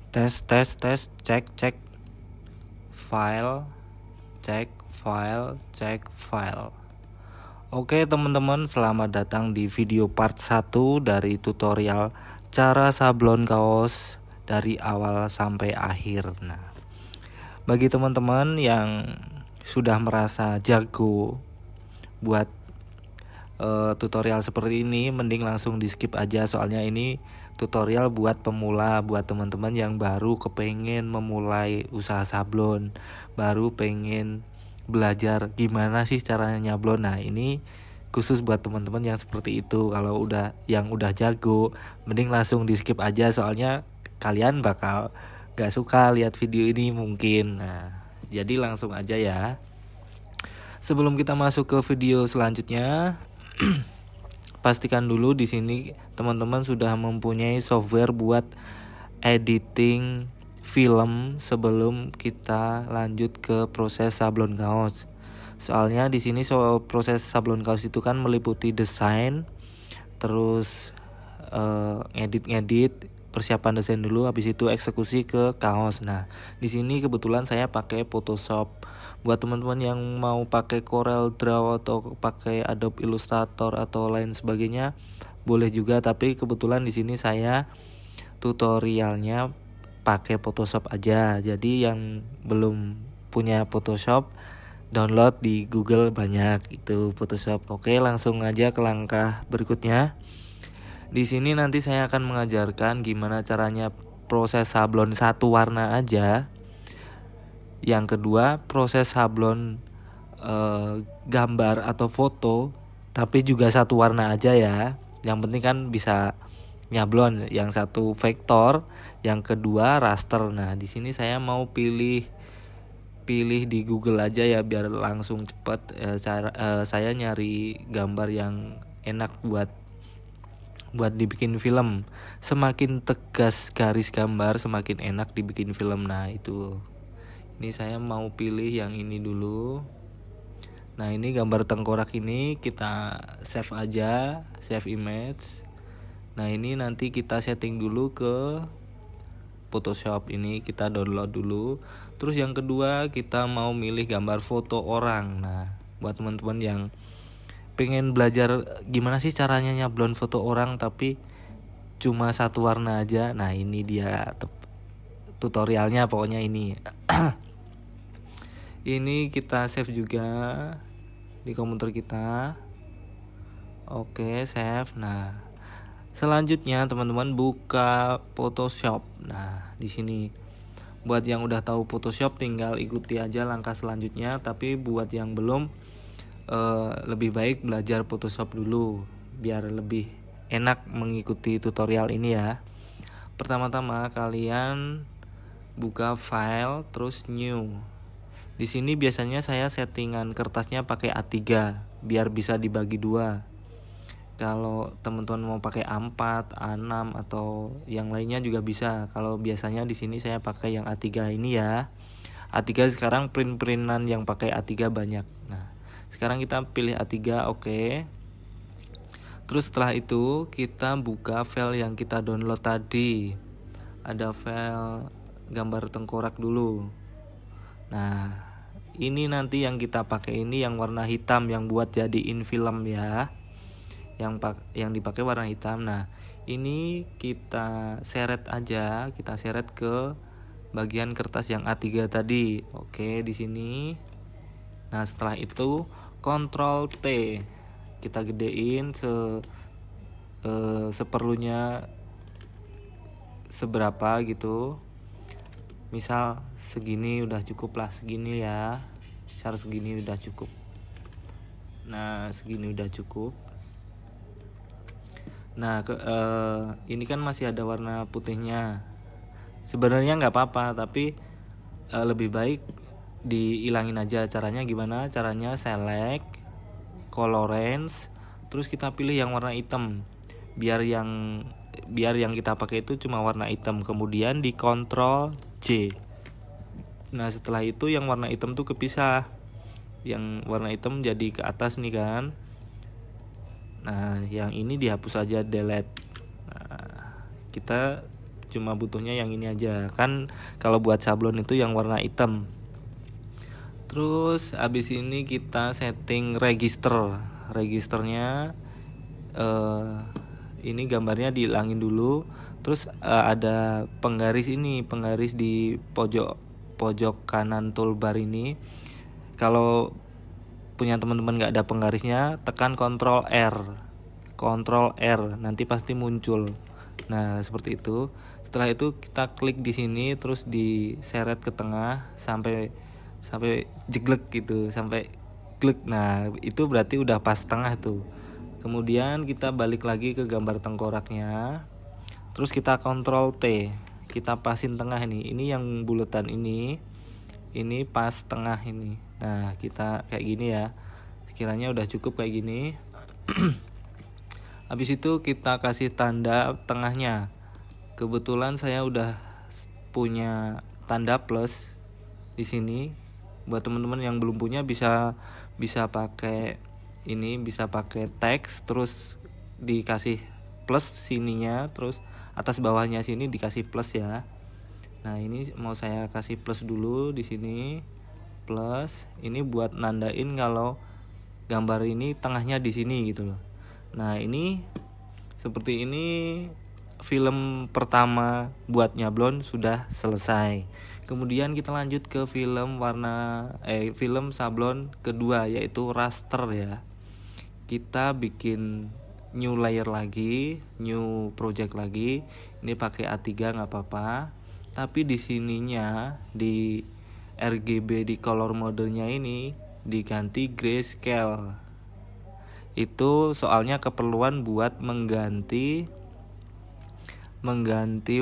Tes, cek, file, cek file. Oke teman-teman, selamat datang di video part 1 dari tutorial cara sablon kaos dari awal sampai akhir. Nah, bagi teman-teman yang sudah merasa jago buat tutorial seperti ini, mending langsung di skip aja, soalnya ini tutorial buat pemula, buat teman-teman yang baru kepengen memulai usaha sablon, baru pengen belajar gimana sih caranya nyablon. Nah, ini khusus buat teman-teman yang seperti itu. Kalau yang udah jago, mending langsung di skip aja, soalnya kalian bakal gak suka lihat video ini mungkin. Nah, jadi langsung aja ya. Sebelum kita masuk ke video selanjutnya, pastikan dulu di sini teman-teman sudah mempunyai software buat editing film sebelum kita lanjut ke proses sablon kaos. Soalnya di sini proses sablon kaos itu kan meliputi desain, terus ngedit, persiapan desain dulu, habis itu eksekusi ke kaos. Nah, di sini kebetulan saya pakai Photoshop. Buat teman-teman yang mau pakai Corel Draw atau pakai Adobe Illustrator atau lain sebagainya, boleh juga, tapi kebetulan di sini saya tutorialnya pakai Photoshop aja. Jadi yang belum punya Photoshop, download di Google banyak itu Photoshop. Oke, langsung aja ke langkah berikutnya. Di sini nanti saya akan mengajarkan gimana caranya proses sablon satu warna aja. Yang kedua, proses sablon gambar atau foto, tapi juga satu warna aja ya. Yang penting kan bisa nyablon. Yang satu vektor, yang kedua raster. Nah, di sini saya mau pilih di Google aja ya biar langsung cepat. Saya nyari gambar yang enak buat dibikin film. Semakin tegas garis gambar, semakin enak dibikin film. Nah, itu. Ini saya mau pilih yang ini dulu. Nah, ini gambar tengkorak ini kita save aja, save image. Nah, ini nanti kita setting dulu ke Photoshop, ini kita download dulu. Terus yang kedua kita mau milih gambar foto orang. Nah, buat teman-teman yang pengen belajar gimana sih caranya nyablon foto orang tapi cuma satu warna aja. Nah, ini dia tutorialnya pokoknya ini. Ini kita save juga di komputer kita. Oke, save. Nah, selanjutnya teman-teman buka Photoshop. Nah, di sini buat yang udah tahu Photoshop tinggal ikuti aja langkah selanjutnya, tapi buat yang belum lebih baik belajar Photoshop dulu biar lebih enak mengikuti tutorial ini ya. Pertama-tama kalian buka file terus new. Di sini biasanya saya settingan kertasnya pakai A3 biar bisa dibagi dua. Kalau teman-teman mau pakai A4, A6 atau yang lainnya juga bisa. Kalau biasanya di sini saya pakai yang A3 ini ya. A3 sekarang print-printan yang pakai A3 banyak. Nah, sekarang kita pilih A3, oke. Terus setelah itu kita buka file yang kita download tadi. Ada file gambar tengkorak dulu. Nah, ini nanti yang kita pakai ini yang warna hitam yang buat jadiin film ya. Yang dipakai warna hitam. Nah, ini kita seret aja, kita seret ke bagian kertas yang A3 tadi. Oke, di sini. Nah, setelah itu Ctrl T. Kita gedein seperlunya seberapa gitu. Misal segini udah cukup lah, segini ya. Cara segini udah cukup. Nah, segini udah cukup. Nah, ini kan masih ada warna putihnya. Sebenarnya nggak apa-apa, tapi lebih baik dihilangin aja. Caranya gimana? Caranya select, color range, terus kita pilih yang warna hitam. Biar yang kita pakai itu cuma warna hitam. Kemudian di Ctrl J. Nah, setelah itu yang warna hitam tuh kepisah. Yang warna hitam jadi ke atas nih kan. Nah, yang ini dihapus aja, delete. Nah, kita cuma butuhnya yang ini aja kan. Kalau buat sablon itu yang warna hitam. Terus abis ini kita setting registernya. Ini gambarnya dihilangin dulu. Terus ada penggaris di pojok kanan toolbar ini. Kalau punya teman-teman nggak ada penggarisnya, tekan Ctrl R, nanti pasti muncul. Nah seperti itu. Setelah itu kita klik di sini, terus diseret ke tengah sampai jeglek gitu, sampai klik. Nah itu berarti udah pas tengah tuh. Kemudian kita balik lagi ke gambar tengkoraknya, terus kita Ctrl T, kita pasin tengah ini yang buletan ini pas tengah ini. Nah kita kayak gini ya, sekiranya udah cukup kayak gini. Habis itu kita kasih tanda tengahnya. Kebetulan saya udah punya tanda plus di sini. Buat teman-teman yang belum punya bisa pakai ini, bisa pakai teks terus dikasih plus sininya, terus atas bawahnya sini dikasih plus ya. Nah ini mau saya kasih plus dulu di sini, plus ini buat nandain kalau gambar ini tengahnya di sini gitu loh. Nah ini seperti ini, film pertama buat nyablon sudah selesai. Kemudian kita lanjut ke film sablon kedua, yaitu raster ya. Kita bikin new layer lagi, new project lagi. Ini pakai A3 nggak apa-apa. Tapi di sininya di RGB di color modenya ini diganti grayscale. Itu soalnya keperluan buat mengganti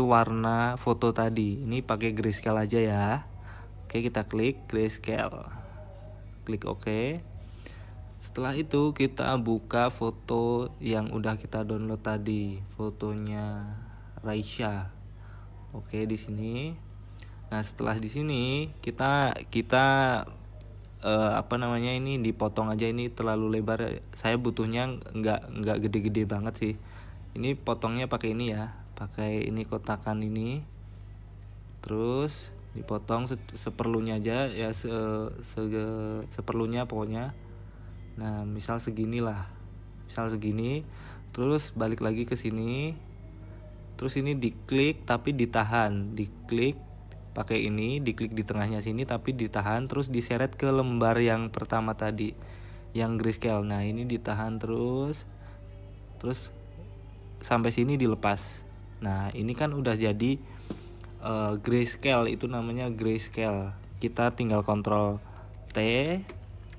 warna foto tadi. Ini pakai grayscale aja ya. Oke, kita klik grayscale, klik OK. Setelah itu kita buka foto yang udah kita download tadi, fotonya Raisya. Oke, di sini. Nah setelah di sini kita ini dipotong aja, ini terlalu lebar. Saya butuhnya nggak gede-gede banget sih. Ini potongnya pakai ini ya, pakai ini kotakan ini. Terus dipotong seperlunya aja ya, seperlunya pokoknya. Nah misal segini. Terus balik lagi ke sini. Terus ini diklik tapi ditahan, diklik pakai ini, diklik di tengahnya sini tapi ditahan, terus diseret ke lembar yang pertama tadi yang grayscale. Nah ini ditahan terus sampai sini dilepas. Nah ini kan udah jadi grayscale, itu namanya grayscale. Kita tinggal Ctrl T,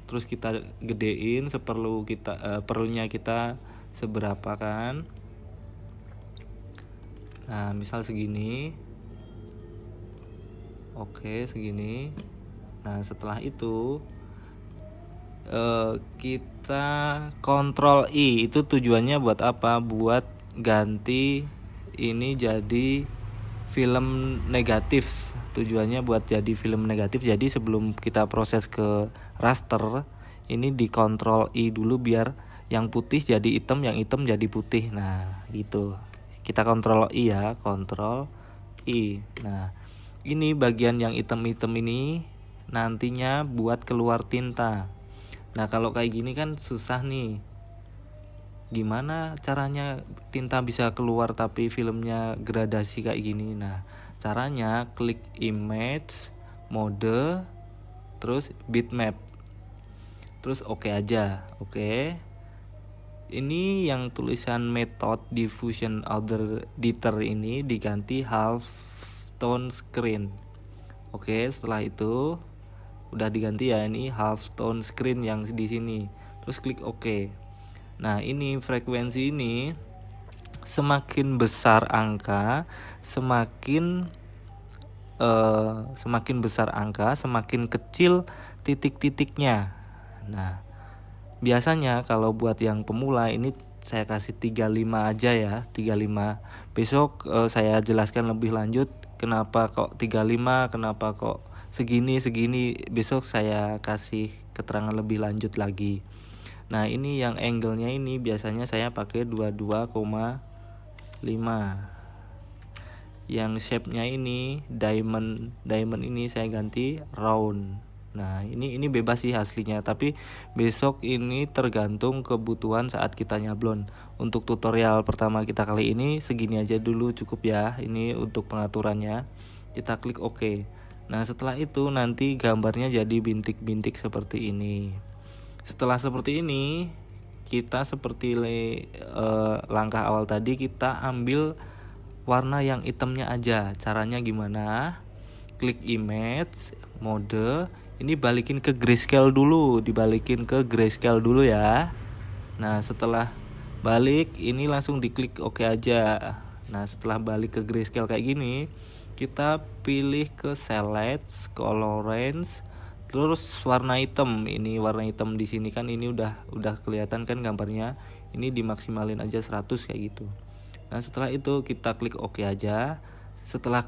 terus kita gedein perlunya kita seberapa kan. Nah misal segini. Oke segini. Nah setelah itu kita Ctrl I. Itu tujuannya buat apa? Buat ganti ini jadi film negatif. Tujuannya buat jadi film negatif. Jadi sebelum kita proses ke raster, ini di Ctrl I dulu biar yang putih jadi hitam, yang hitam jadi putih. Nah gitu. Kita Ctrl I ya, Ctrl I. Nah ini bagian yang hitam-hitam ini nantinya buat keluar tinta. Nah kalau kayak gini kan susah nih. Gimana caranya tinta bisa keluar tapi filmnya gradasi kayak gini? Nah caranya klik image, mode, terus bitmap, terus oke aja. Oke. Ini yang tulisan method diffusion editor ini diganti half tone screen. Oke, setelah itu udah diganti ya, ini half tone screen yang di sini. Terus klik OK. Nah, ini frekuensi ini semakin besar angka, semakin besar angka, semakin kecil titik-titiknya. Nah, biasanya kalau buat yang pemula ini saya kasih 35 aja ya, 35. Besok saya jelaskan lebih lanjut kenapa kok 35, kenapa kok segini. Besok saya kasih keterangan lebih lanjut lagi. Nah ini yang angle-nya ini biasanya saya pakai 22,5. yang shape-nya ini diamond ini saya ganti round. Nah ini bebas sih aslinya, tapi besok ini tergantung kebutuhan saat kita nyablon. Untuk tutorial pertama kita kali ini segini aja dulu cukup ya. Ini untuk pengaturannya, kita klik OK. Nah setelah itu nanti gambarnya jadi bintik-bintik seperti ini. Setelah seperti ini, kita seperti langkah awal tadi, kita ambil warna yang hitamnya aja. Caranya gimana? Klik image, mode, ini balikin ke grayscale dulu, dibalikin ke grayscale dulu ya. Nah setelah balik ini langsung diklik OK aja. Nah setelah balik ke grayscale kayak gini, kita pilih ke select, color range, terus warna hitam. Ini warna hitam di sini kan ini udah kelihatan kan gambarnya. Ini dimaksimalin aja 100 kayak gitu. Nah setelah itu kita klik OK aja. Setelah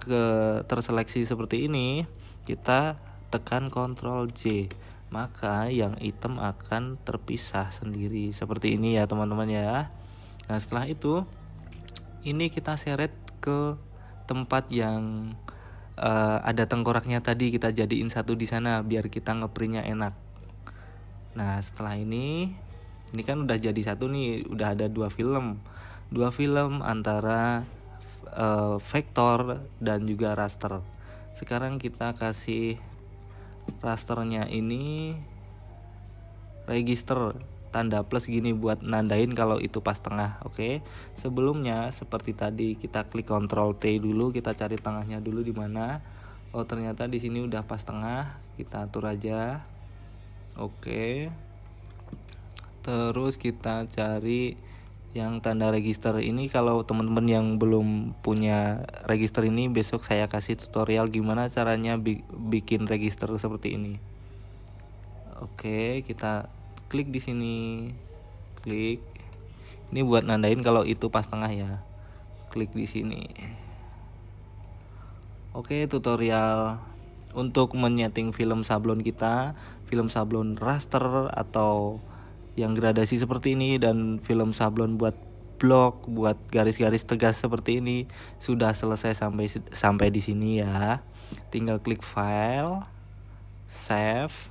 terseleksi seperti ini, kita tekan Ctrl J, maka yang hitam akan terpisah sendiri seperti ini ya teman-teman ya. Nah setelah itu ini kita seret ke tempat yang ada tengkoraknya tadi, kita jadiin satu di sana biar kita ngeprintnya enak. Nah setelah ini kan udah jadi satu nih, udah ada dua film antara vektor dan juga raster. Sekarang kita kasih rasternya ini register tanda plus gini buat nandain kalau itu pas tengah. Oke. Sebelumnya seperti tadi kita klik Ctrl T dulu, kita cari tengahnya dulu di mana. Oh ternyata di sini udah pas tengah, kita atur aja. Oke. Terus kita cari yang tanda register ini. Kalau teman-teman yang belum punya register ini, besok saya kasih tutorial gimana caranya bikin register seperti ini. Oke, kita klik di sini, klik ini buat nandain kalau itu pas tengah ya, klik di sini. Oke, tutorial untuk menyeting film sablon kita, film sablon raster atau yang gradasi seperti ini, dan film sablon buat blok, buat garis-garis tegas seperti ini sudah selesai sampai di sini ya. Tinggal klik file, save.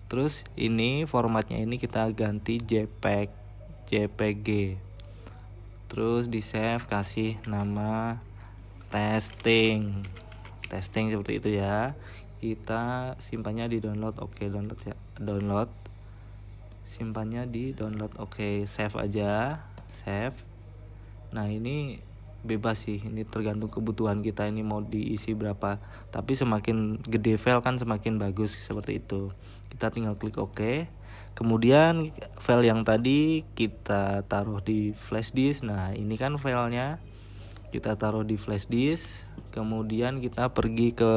Terus ini formatnya ini kita ganti JPG. Terus di save, kasih nama testing seperti itu ya. Kita simpannya di download. Oke, download ya, download. Simpannya di download. Oke, save aja, save. Nah ini bebas sih, ini tergantung kebutuhan kita ini mau diisi berapa, tapi semakin gede file kan semakin bagus seperti itu. Kita tinggal klik OK. Kemudian file yang tadi kita taruh di flash disk. Nah ini kan filenya kita taruh di flash disk. Kemudian kita pergi ke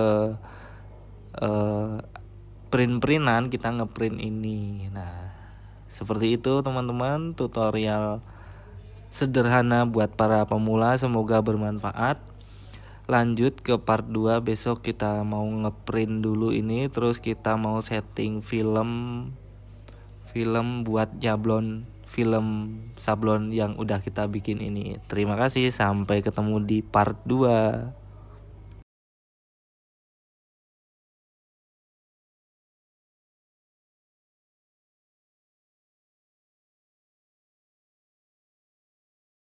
print-printan, kita ngeprint ini. Nah seperti itu teman-teman, tutorial sederhana buat para pemula, semoga bermanfaat. Lanjut ke part 2, besok kita mau ngeprint dulu ini, terus kita mau setting film buat nyablon film sablon yang udah kita bikin ini. Terima kasih, sampai ketemu di part 2.